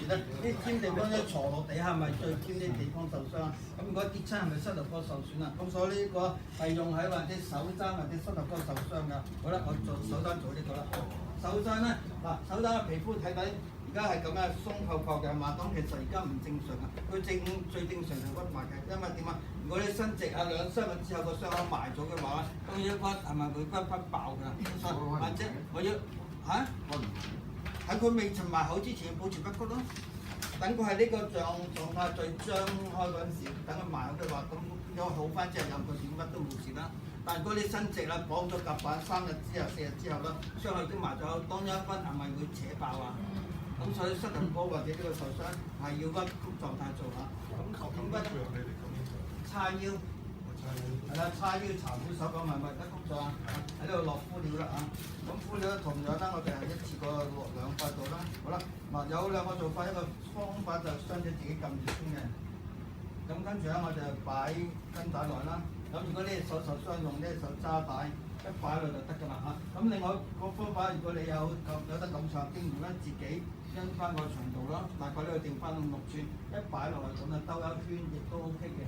咧，啲尖地方咧坐落地下咪最尖啲地方受傷。咁如果跌親係咪膝頭哥受損啊？咁所以呢個係用喺或者手踭或者膝頭哥受傷㗎。好啦，我做手踭做呢個啦。手踭咧嗱，手踭嘅皮膚睇睇。而家係咁嘅鬆泡泡嘅嘛，咁其實而家唔正常啊！佢最正常就屈埋嘅，因為點啊？如果你伸直啊兩三日之後個傷口埋咗嘅話，咁一屈係咪會屈爆㗎？或者我要嚇？喺佢未沉埋口之前保持不屈咯。等佢係呢個狀態最張開嗰陣時，等佢埋口嘅話，咁有好翻之後任佢點乜都冇事啦。但係如果你伸直啦，綁咗夾板3日之後4日之後啦，傷口已經埋咗口，當一屈係咪會扯爆啊？咁所以膝頭哥或者呢個受傷係要屈曲狀態做下。咁點屈？叉腰，係啦，叉腰查虎手講咪屈曲咗啊！喺呢度落敷料啦啊！咁敷料同樣啦，我哋係一次過落2塊度啦。好啦，嗱有2個做法，一個方法就雙手自己撳住先嘅。咁跟住咧，我就擺跟帶來啦。咁如果呢隻手受傷，用呢隻手揸帶。一擺落就得㗎啦嚇，咁另外個方法，如果你有得咁長，經驗咧自己跟翻個長度啦，大概呢度定翻6寸，一擺落去咁啊兜一圈亦都 OK 嘅。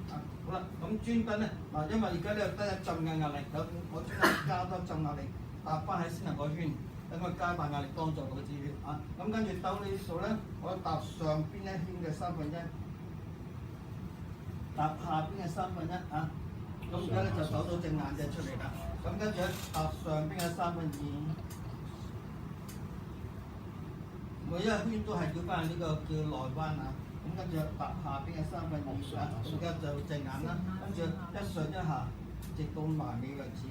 啊好啦，咁專登咧嗱，因為而家呢度得一浸嘅壓力，咁我專登加多浸壓力，搭翻喺先能個圈，等佢加大壓力幫助到止血啊。咁跟住兜呢度咧，我搭上邊一圈嘅1/3，搭下邊嘅1/3啊。咁而家咧就抖到隻眼隻出嚟啦。咁跟住咧搭上邊嘅2/3，每一圈都係叫翻呢個叫內彎啊。咁跟住搭下邊嘅2/3啊。而家就隻眼啦，跟住一上一下，直到埋尾為止。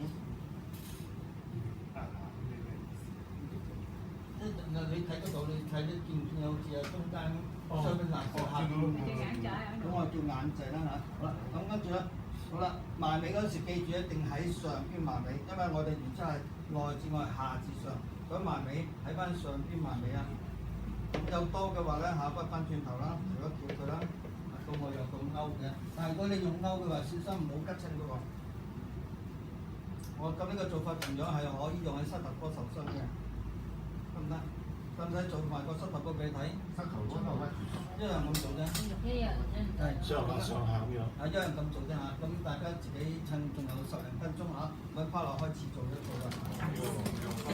你睇嗰度，你睇得見唔見有字啊？中間上邊藍色下邊。咁我叫眼仔啦嚇。好啦，咁跟住咧。好啦，埋尾嗰時記住一定喺上邊埋尾，因為我哋原則係內至外下至上，咁埋尾喺翻上邊埋尾啊。咁有多嘅話咧，下屈翻轉頭啦，如果叫佢啦，到我又咁勾嘅。但係如果你用勾嘅話，小心唔好吉親嘅喎。我咁呢個做法同樣係可以用喺膝頭哥受傷嘅，得唔得？使唔使做埋個膝頭哥俾你睇？膝頭哥就屈住，一樣咁做啫。係上下咁樣。一樣咁做啫嚇，咁大家自己趁仲有10零分鐘嚇，咁返落開始做一做啦。